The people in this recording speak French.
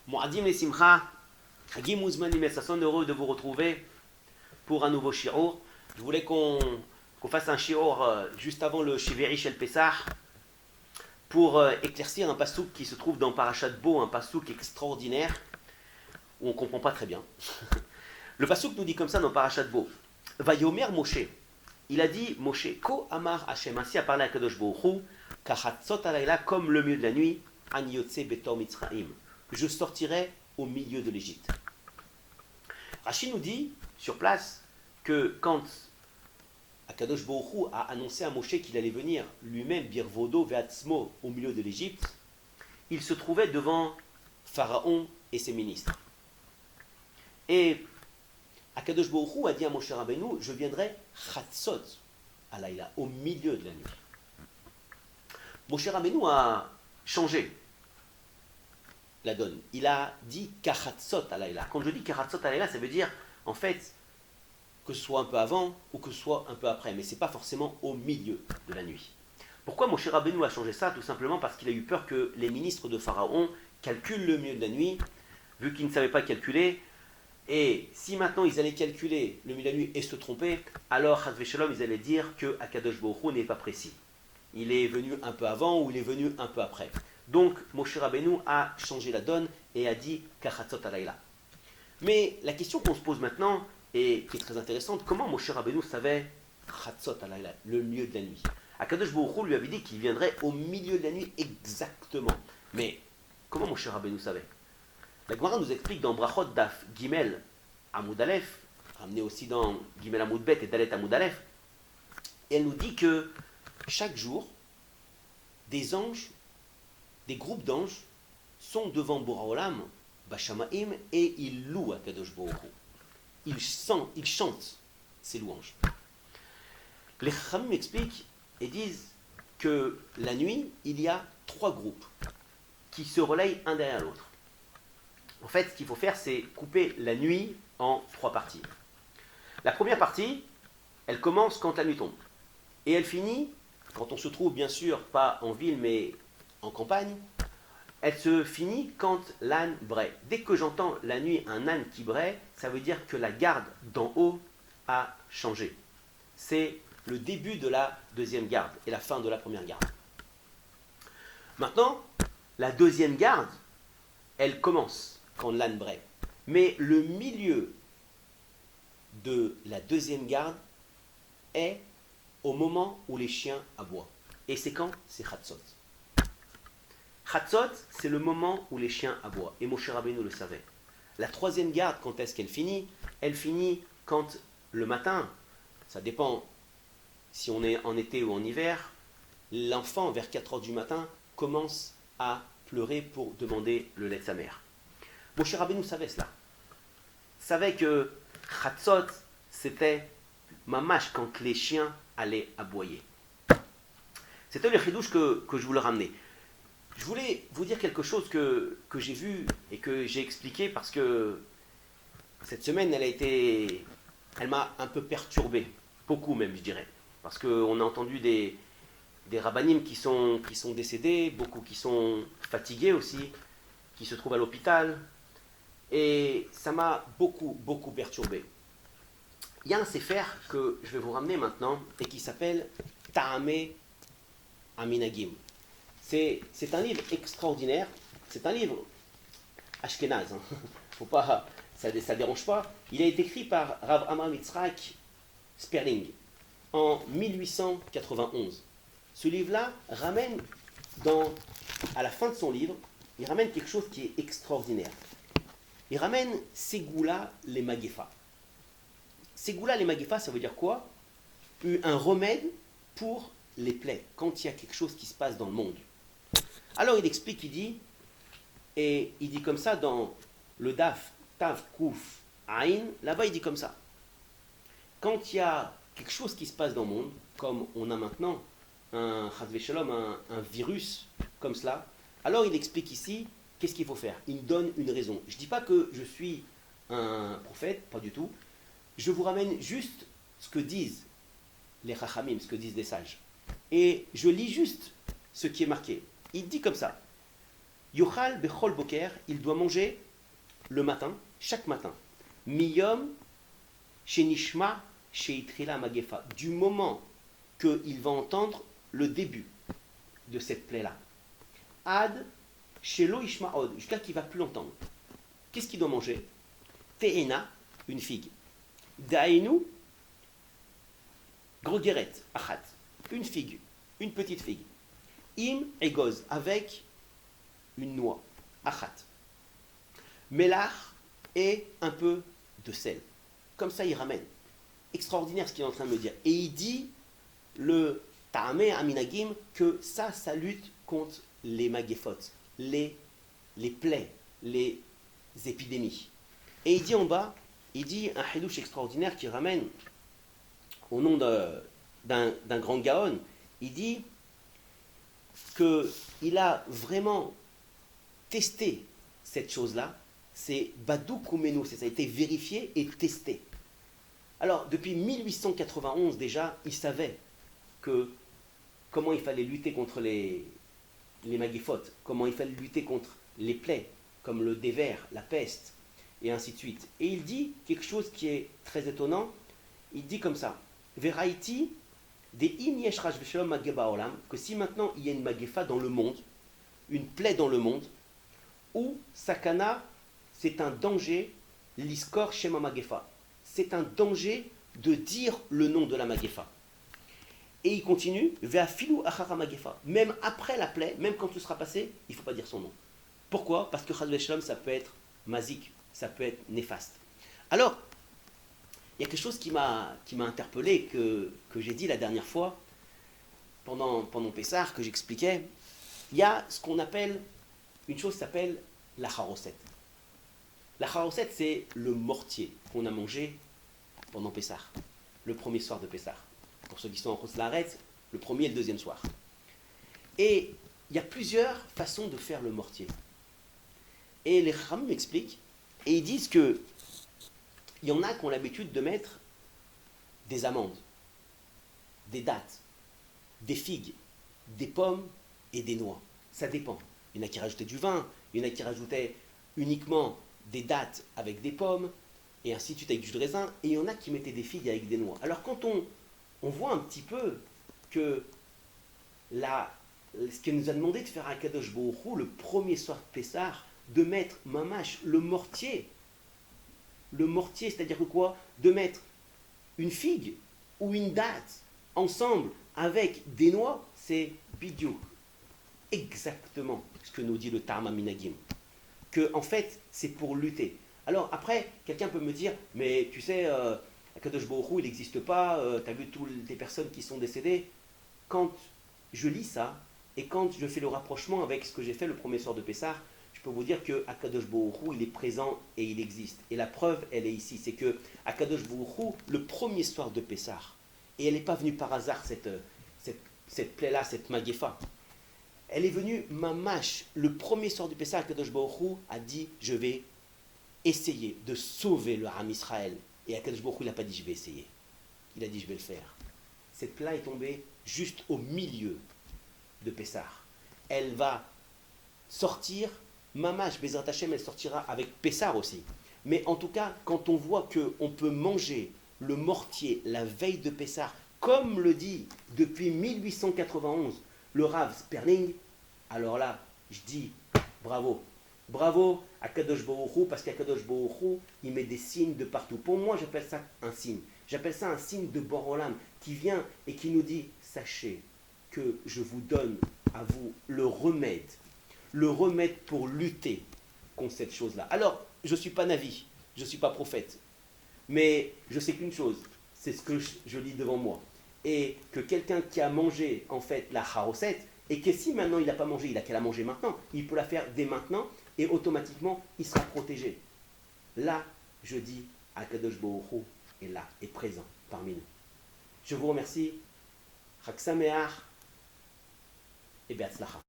Moadim et Simcha, Hagim Ouzmanim et Sasson, heureux de vous retrouver pour un nouveau shiur. Je voulais qu'on fasse un shiur juste avant le Shiveri Shel Pessah pour éclaircir un pasouk qui se trouve dans Parashat Bo, un pasouk extraordinaire où on ne comprend pas très bien. Le pasouk nous dit comme ça dans Parashat Bo. Vayomer Moshe. Il a dit Moshe, Ko Amar Hashem, ainsi a parlé à Kadosh Baruch Hu, Kachatzot alayla, comme le milieu de la nuit, An Yotze Betor Mitzraim. Je sortirai au milieu de l'Égypte. Rashi nous dit sur place que quand Akadosh Baruch Hu a annoncé à Moshe qu'il allait venir lui-même Birvodo Ve'atzmo au milieu de l'Égypte, il se trouvait devant Pharaon et ses ministres. Et Akadosh Baruch Hu a dit à Moshe Rabbeinu, je viendrai Chatzot alayla, au milieu de la nuit. Moshe Rabbeinu a changé la donne. Il a dit Kachatzot alayla. Quand je dis Kachatzot alayla, ça veut dire en fait que ce soit un peu avant ou que ce soit un peu après, mais ce n'est pas forcément au milieu de la nuit. Pourquoi Moshe Rabbeinu a changé ça? Tout simplement parce qu'il a eu peur que les ministres de Pharaon calculent le milieu de la nuit, vu qu'ils ne savaient pas calculer. Et si maintenant ils allaient calculer le milieu de la nuit et se tromper, alors Chas v'Shalom, ils allaient dire que Akadosh Baruch Hu n'est pas précis. Il est venu un peu avant ou il est venu un peu après. Donc Moshe Rabbeinu a changé la donne et a dit Kachatzot alayla. Mais la question qu'on se pose maintenant, et qui est très intéressante, comment Moshe Rabbeinu savait Chatzot alayla, le milieu de la nuit? Akadosh Baruch Hu lui avait dit qu'il viendrait au milieu de la nuit exactement. Mais comment Moshe Rabbeinu savait? La Gemara nous explique dans Brachot Daf Gimel Amoud Aleph, ramené aussi dans Gimel Amoud Bet et Dalet Amoud Aleph, et elle nous dit que chaque jour, des anges, des groupes d'anges sont devant Bora Olam, Bashamaim, et ils louent à Kadosh Baruch Hu. Ils chantent ces louanges. Les Chachamim expliquent et disent que la nuit, il y a 3 groupes qui se relayent un derrière l'autre. En fait, ce qu'il faut faire, c'est couper la nuit en 3 parties. La première partie, elle commence quand la nuit tombe. Et elle finit, quand on se trouve bien sûr pas en ville, mais en campagne, elle se finit quand l'âne braie. Dès que j'entends la nuit un âne qui braie, ça veut dire que la garde d'en haut a changé. C'est le début de la deuxième garde et la fin de la première garde. Maintenant, la deuxième garde, elle commence quand l'âne braie. Mais le milieu de la deuxième garde est au moment où les chiens aboient. Et c'est quand? C'est Chatzot. Chatzot, c'est le moment où les chiens aboient. Et Moshe Rabbeinu le savait. La troisième garde, quand est-ce qu'elle finit? Elle finit quand le matin, ça dépend si on est en été ou en hiver, l'enfant, vers 4 heures du matin, commence à pleurer pour demander le lait de sa mère. Moshe Rabbeinu savait cela. Savait que Chatzot, c'était mamash quand les chiens allaient aboyer. C'était le chidouche que je voulais ramener. Je voulais vous dire quelque chose que j'ai vu et que j'ai expliqué parce que cette semaine, elle m'a un peu perturbé. Beaucoup même, je dirais. Parce qu'on a entendu des rabbanim qui sont décédés, beaucoup qui sont fatigués aussi, qui se trouvent à l'hôpital. Et ça m'a beaucoup perturbé. Il y a un sefer que je vais vous ramener maintenant et qui s'appelle Ta'ameh Aminagim. C'est un livre extraordinaire. C'est un livre ashkénaze. Faut pas, ça dérange pas. Il a été écrit par Rav Amram Yitzhak Sperling en 1891. Ce livre-là ramène à la fin de son livre, il ramène quelque chose qui est extraordinaire. Il ramène Ségoula les Magefa. Ségoula les Magefa, ça veut dire quoi? Un remède pour les plaies, quand il y a quelque chose qui se passe dans le monde. Alors il explique, il dit comme ça dans le Daf Tav Kouf Aïn, là-bas il dit comme ça. Quand il y a quelque chose qui se passe dans le monde, comme on a maintenant un Chas v'Shalom, un virus comme cela, alors il explique ici qu'est-ce qu'il faut faire. Il me donne une raison. Je ne dis pas que je suis un prophète, pas du tout. Je vous ramène juste ce que disent les Chachamim, ce que disent les sages. Et je lis juste ce qui est marqué. Il dit comme ça. Yochal bechol boker, il doit manger le matin, chaque matin. Miyom shenishma sheitrila magefa, du moment qu'il va entendre le début de cette plaie-là. Ad shelo ishma od, jusqu'à qu'il ne va plus l'entendre. Qu'est-ce qu'il doit manger? Te'ena, une figue. Dainu, grogeret, achat, une figue, une petite figue. Im egoz, avec une noix, achat. Melach et un peu de sel. Comme ça, il ramène. Extraordinaire ce qu'il est en train de me dire. Et il dit, le Ta'ameh Aminagim, que ça lutte contre les magéphot, les plaies, les épidémies. Et il dit en bas, il dit un hédouche extraordinaire qui ramène au nom d'un grand Gaon, il dit qu'il a vraiment testé cette chose-là, c'est Badou Koumenu, ça a été vérifié et testé. Alors, depuis 1891 déjà, il savait comment il fallait lutter contre les magéphot, comment il fallait lutter contre les plaies, comme le dévers, la peste, et ainsi de suite. Et il dit quelque chose qui est très étonnant, il dit comme ça, Veraiti, des im yesh raj v'shalom mageba olam, que si maintenant il y a une magéfa dans le monde, une plaie dans le monde, ou sakana, c'est un danger, l'iskor shema magéfa, c'est un danger de dire le nom de la magéfa. Et il continue, ve'afilu achara magéfa, même après la plaie, même quand tout sera passé, il ne faut pas dire son nom. Pourquoi? Parce que chas v'shalom, ça peut être mazik, ça peut être néfaste. Alors, il y a quelque chose qui m'a interpellé, que j'ai dit la dernière fois, pendant Pessah, que j'expliquais. Il y a ce qu'on appelle, une chose qui s'appelle la charoset. La charoset, c'est le mortier qu'on a mangé pendant Pessah, le premier soir de Pessah. Pour ceux qui sont en Chutz La'aretz, le premier et le deuxième soir. Et il y a plusieurs façons de faire le mortier. Et les Chachamim m'expliquent, et ils disent que il y en a qui ont l'habitude de mettre des amandes, des dattes, des figues, des pommes et des noix. Ça dépend. Il y en a qui rajoutaient du vin, il y en a qui rajoutaient uniquement des dattes avec des pommes, et ainsi de suite avec du jus de raisin, et il y en a qui mettaient des figues avec des noix. Alors quand on voit un petit peu que ce qu'elle nous a demandé de faire à Kadosh Baruch Hu, le premier soir de Pessah, de mettre mamash, le mortier, c'est-à-dire que quoi? De mettre une figue ou une date ensemble avec des noix, c'est bidiouk. Exactement ce que nous dit le Tarma Minagim. Que en fait, c'est pour lutter. Alors après, quelqu'un peut me dire, mais tu sais, Akadosh Baruch Hu, il n'existe pas, tu as vu toutes les personnes qui sont décédées. Quand je lis ça, et quand je fais le rapprochement avec ce que j'ai fait le premier soir de Pessah, je peux vous dire que Akadosh Baruch Hu, il est présent et il existe. Et la preuve, elle est ici. C'est que Akadosh Baruch Hu, le premier soir de Pessah, et elle n'est pas venue par hasard, cette plaie-là, cette magéfa. Elle est venue, mamash, le premier soir du Pessah, Akadosh Baruch Hu a dit, je vais essayer de sauver le Ham Israël. Et Akadosh Baruch Hu, il n'a pas dit, je vais essayer. Il a dit, je vais le faire. Cette plaie est tombée juste au milieu de Pessah. Elle va sortir. Mamash, Bezrat Hashem, elle sortira avec Pessah aussi. Mais en tout cas, quand on voit qu'on peut manger le mortier la veille de Pessah, comme le dit depuis 1891 le Rav Sperling, alors là, je dis bravo. Bravo à Kadosh Baruch Hu, parce qu'à Kadosh Baruch Hu, il met des signes de partout. Pour moi, j'appelle ça un signe. J'appelle ça un signe de Borolam qui vient et qui nous dit, sachez que je vous donne à vous le remède pour lutter contre cette chose-là. Alors, je ne suis pas navi, je ne suis pas prophète, mais je sais qu'une chose, c'est ce que je lis devant moi. Et que quelqu'un qui a mangé, en fait, la charoset, et que si maintenant il n'a pas mangé, il a qu'à la manger maintenant, il peut la faire dès maintenant, et automatiquement, il sera protégé. Là, je dis, Akadosh Baruch Hu est là, est présent parmi nous. Je vous remercie. Chag Sameach et Be'atzlacha.